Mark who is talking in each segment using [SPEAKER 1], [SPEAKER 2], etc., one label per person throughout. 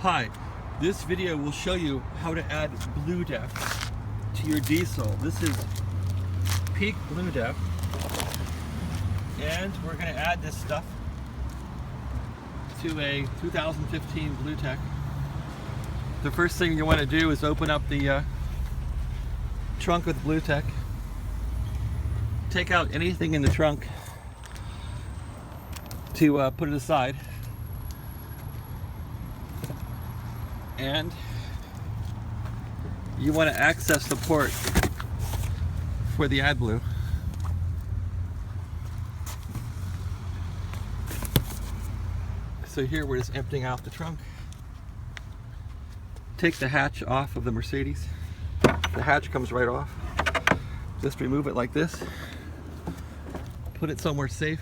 [SPEAKER 1] Hi, this video will show you how to add blue depth to your diesel. This is peak blue depth, and we're going to add this stuff to a 2015 Blue Tech. The first thing you want to do is open up the trunk with Blue Tech. Take out anything in the trunk to put it aside. And you want to access the port for the AdBlue. So here we're just emptying out the trunk. Take the hatch off of the Mercedes. The hatch comes right off. Just remove it like this. Put it somewhere safe.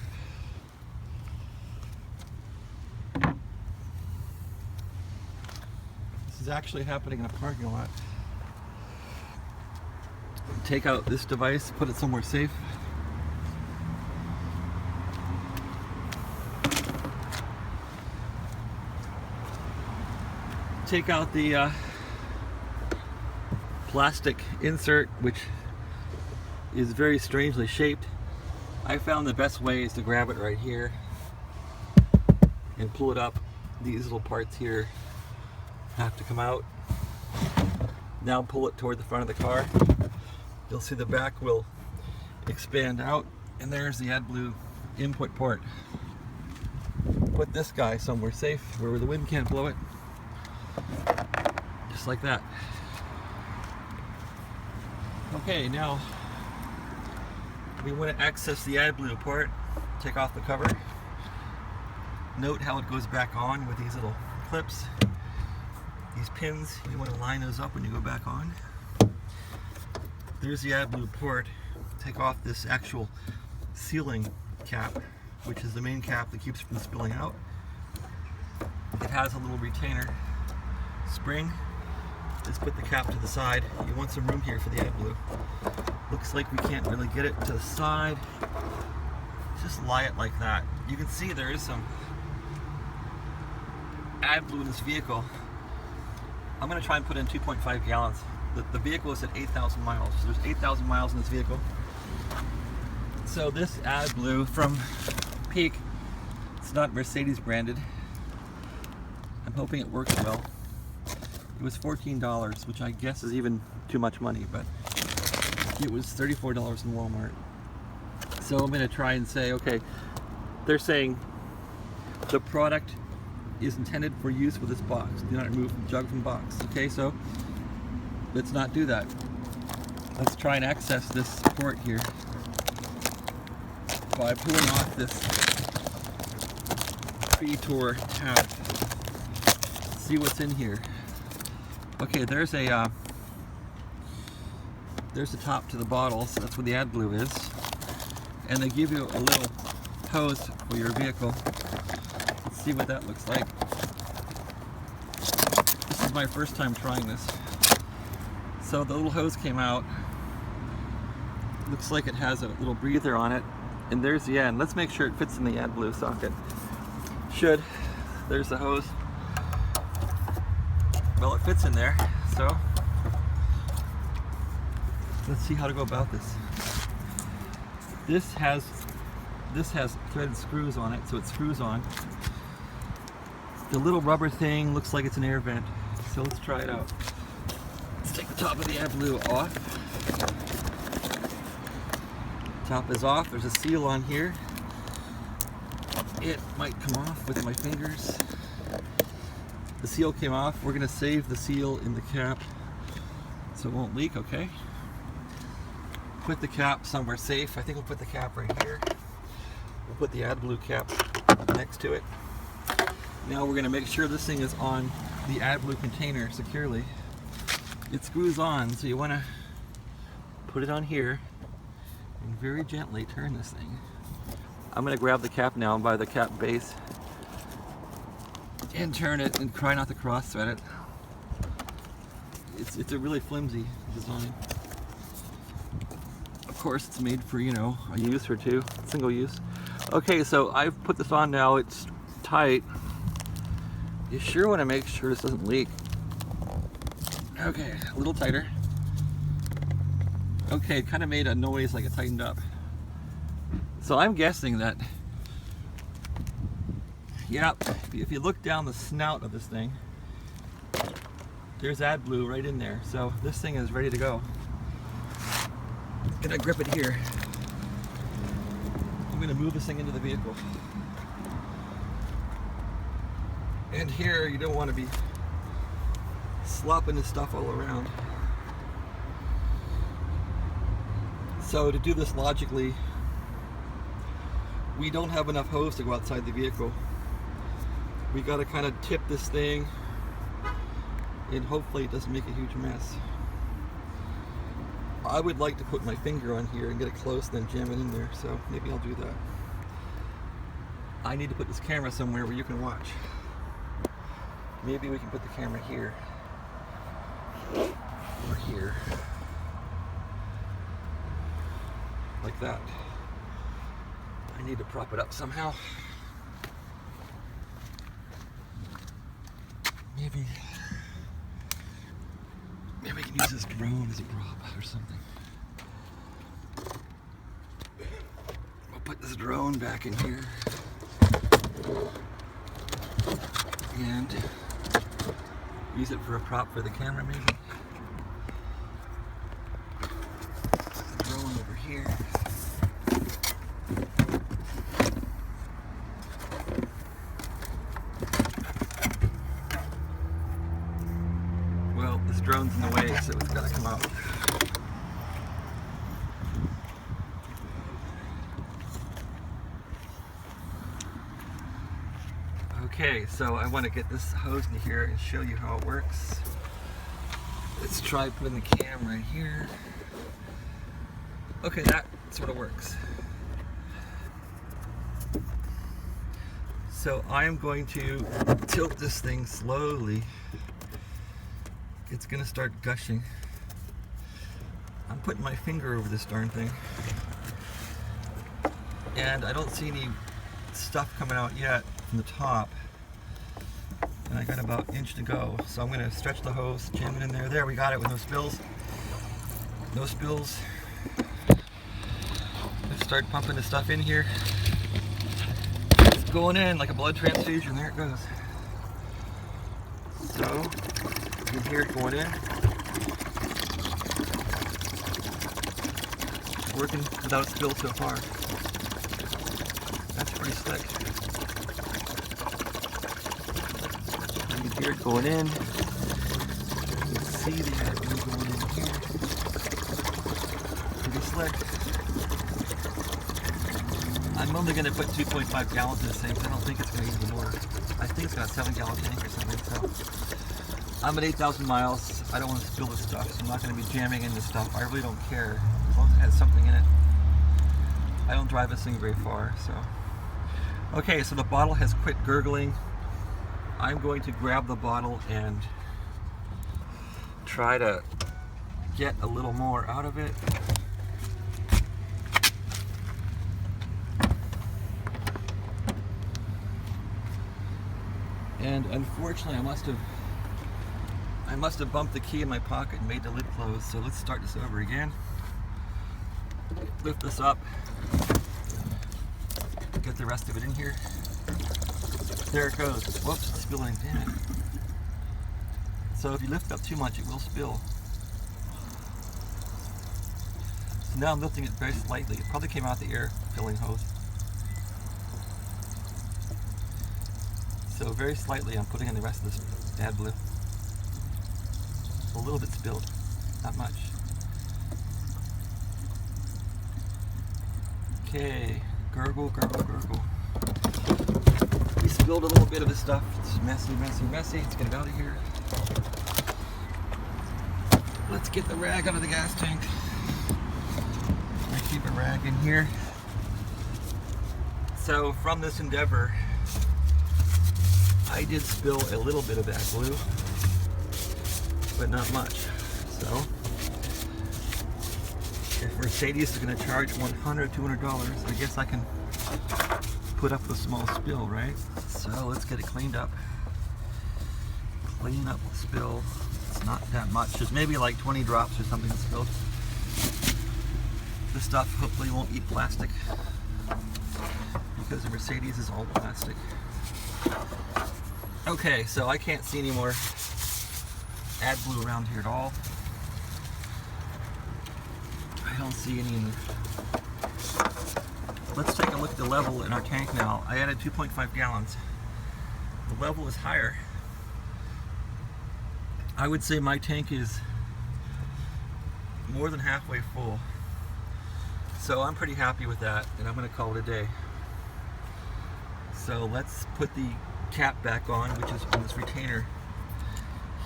[SPEAKER 1] This is actually happening in a parking lot. Take out this device, put it somewhere safe. Take out the plastic insert, which is very strangely shaped. I found the best way is to grab it right here and pull it up. These little parts here have to come out. Now pull it toward the front of the car. You'll see the back will expand out, and there's the AdBlue input port. Put this guy somewhere safe where the wind can't blow it. Just like that. Okay, now we want to access the AdBlue port. Take off the cover. Note how it goes back on with these little clips. These pins, you want to line those up when you go back on. There's the AdBlue port. Take off this actual sealing cap, which is the main cap that keeps it from spilling out. It has a little retainer spring. Just put the cap to the side. You want some room here for the AdBlue. Looks like we can't really get it to the side. Just lie it like that. You can see there is some AdBlue in this vehicle. I'm going to try and put in 2.5 gallons. The vehicle is at 8,000 miles. So there's 8,000 miles in this vehicle. So this AdBlue from Peak, it's not Mercedes branded. I'm hoping it works well. It was $14, which I guess is even too much money, but it was $34 in Walmart. So I'm going to try and say, okay, they're saying the product is intended for use with this box. Do not remove jug from box. Okay, so let's not do that. Let's try and access this port here by pulling off this Pre-Tour tab. See what's in here. Okay, there's a top to the bottle, so that's where the AdBlue is. And they give you a little hose for your vehicle. Let's see what that looks like. This is my first time trying this. So the little hose came out. Looks like it has a little breather on it. And there's the end. Let's make sure it fits in the AdBlue socket. Should. There's the hose. Well, it fits in there, so let's see how to go about this. This has threaded screws on it, so it screws on. The little rubber thing looks like it's an air vent, so let's try it out. Let's take the top of the AdBlue off. Top is off. There's a seal on here. It might come off with my fingers. The seal came off. We're going to save the seal in the cap so it won't leak, okay? Put the cap somewhere safe. I think we'll put the cap right here. We'll put the AdBlue cap next to it. Now we're going to make sure this thing is on the AdBlue container securely. It screws on, so you want to put it on here and very gently turn this thing. I'm going to grab the cap now by the cap base and turn it and try not to cross thread it. It's a really flimsy design. Of course it's made for, you know, a use or two, single use. Okay, so I've put this on now. It's tight. You sure want to make sure this doesn't leak. Okay, a little tighter. Okay, it kind of made a noise like it tightened up. So I'm guessing that, yeah, if you look down the snout of this thing, there's AdBlue right in there. So this thing is ready to go. I'm gonna grip it here. I'm gonna move this thing into the vehicle. And here, you don't want to be slopping this stuff all around. So to do this logically, we don't have enough hose to go outside the vehicle. We got to kind of tip this thing, and hopefully it doesn't make a huge mess. I would like to put my finger on here and get it close and then jam it in there, so maybe I'll do that. I need to put this camera somewhere where you can watch. Maybe we can put the camera here, or here, like that. I need to prop it up somehow. Maybe we can use this drone as a prop or something. I'll put this drone back in here. And use it for a prop for the camera, maybe. The drone over here. Well, this drone's in the way, so it's got to come out. Okay, so I want to get this hose in here and show you how it works. Let's try putting the camera here. Okay, that sort of works. So I'm going to tilt this thing slowly. It's going to start gushing. I'm putting my finger over this darn thing. And I don't see any stuff coming out yet from the top. And I got about an inch to go. So I'm going to stretch the hose, jam it in there. There, we got it with no spills. No spills. Let's start pumping the stuff in here. It's going in like a blood transfusion. There it goes. So, you can hear it going in. Working without spill so far. That's pretty slick. You can hear it going in. You can see the AdBlue going in here. Pretty slick. I'm only going to put 2.5 gallons in this thing, so I don't think it's going to use the more. I think it's got a 7-gallon tank or something, so. I'm at 8,000 miles. I don't want to spill this stuff, so I'm not going to be jamming in this stuff. I really don't care, as long as it has something in it. I don't drive this thing very far, so. Okay, so the bottle has quit gurgling. I'm going to grab the bottle and try to get a little more out of it. And unfortunately, I must have bumped the key in my pocket and made the lid close. So let's start this over again. Lift this up. Get the rest of it in here. There it goes. Whoops, it's spilling. Damn it. So if you lift up too much, it will spill. So now I'm lifting it very slightly. It probably came out the air filling hose. So very slightly, I'm putting in the rest of this AdBlue. A little bit spilled, not much. Okay, gurgle, gurgle, gurgle. We spilled a little bit of this stuff. It's messy, messy, messy. Let's get it out of here. Let's get the rag out of the gas tank. I keep a rag in here. So from this endeavor, I did spill a little bit of AdBlue, but not much. So if Mercedes is going to charge $100, $200, I guess I can put up with a small spill, right? So let's get it cleaned up. clean up the spill. It's not that much. There's maybe like 20 drops or something spilled. This stuff hopefully won't eat plastic because the Mercedes is all plastic. Okay, so I can't see any more AdBlue around here at all. I don't see any in the... Let's take a look at the level in our tank now. I added 2.5 gallons. The level is higher. I would say my tank is more than halfway full. So I'm pretty happy with that, and I'm going to call it a day. So let's put the cap back on, which is on this retainer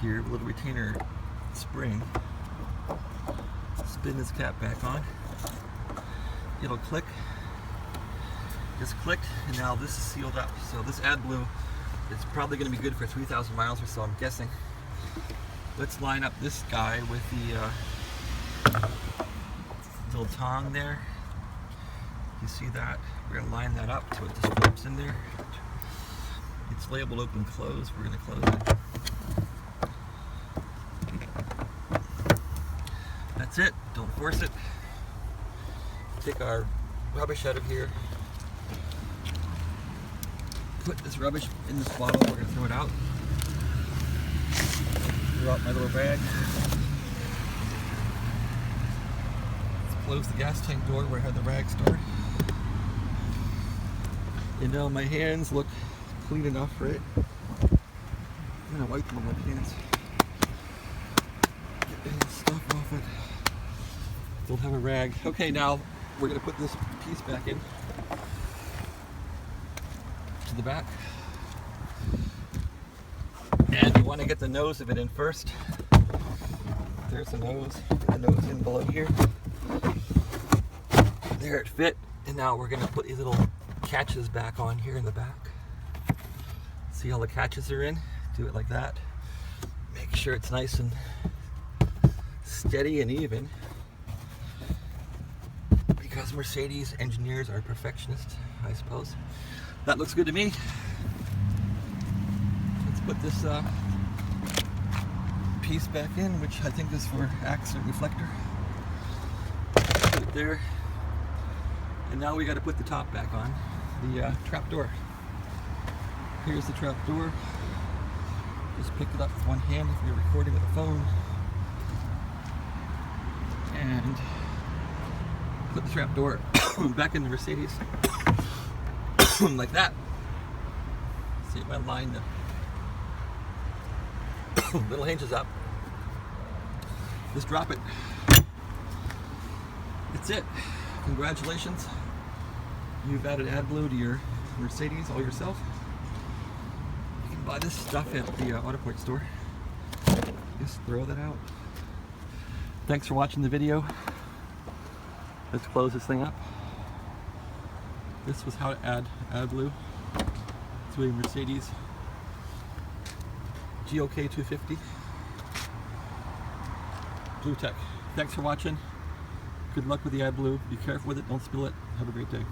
[SPEAKER 1] here, a little retainer spring. Spin this cap back on. It'll click. Just clicked, and now this is sealed up. So this AdBlue is probably going to be good for 3,000 miles or so, I'm guessing. Let's line up this guy with the little tongue there. You see that? We're going to line that up so it just flips in there. It's labeled open close. We're going to close it. That's it. Don't force it. Take our rubbish out of here. Put this rubbish in this bottle. We're going to throw it out. Throw out my little bag. Let's close the gas tank door where I had the rag stored. You know, my hands look clean enough, right? I'm going to wipe them on my hands. Get any stuff off it. Don't have a rag. Okay, now we're going to put this piece back in to the back. And you want to get the nose of it in first. There's the nose. Get the nose in below here. There it fit. And now we're going to put these little catches back on here in the back. See how the catches are in? Do it like that. Make sure it's nice and steady and even. Because Mercedes engineers are perfectionists, I suppose. That looks good to me. Let's put this piece back in, which I think is for accident reflector. Put it there. And now we got to put the top back on, the trap door. Here's the trap door. Just pick it up with one hand if you're recording with a phone. And put the trap door back in the Mercedes. Like that. See if I line the little hinges up. Just drop it. That's it. Congratulations. You've added AdBlue to your Mercedes all yourself. You can buy this stuff at the auto point store. Just throw that out. Thanks for watching the video. Let's close this thing up. This was how to add AdBlue to a Mercedes GLK250 Blue Tech. Thanks for watching. Good luck with the AdBlue. Be careful with it. Don't spill it. Have a great day.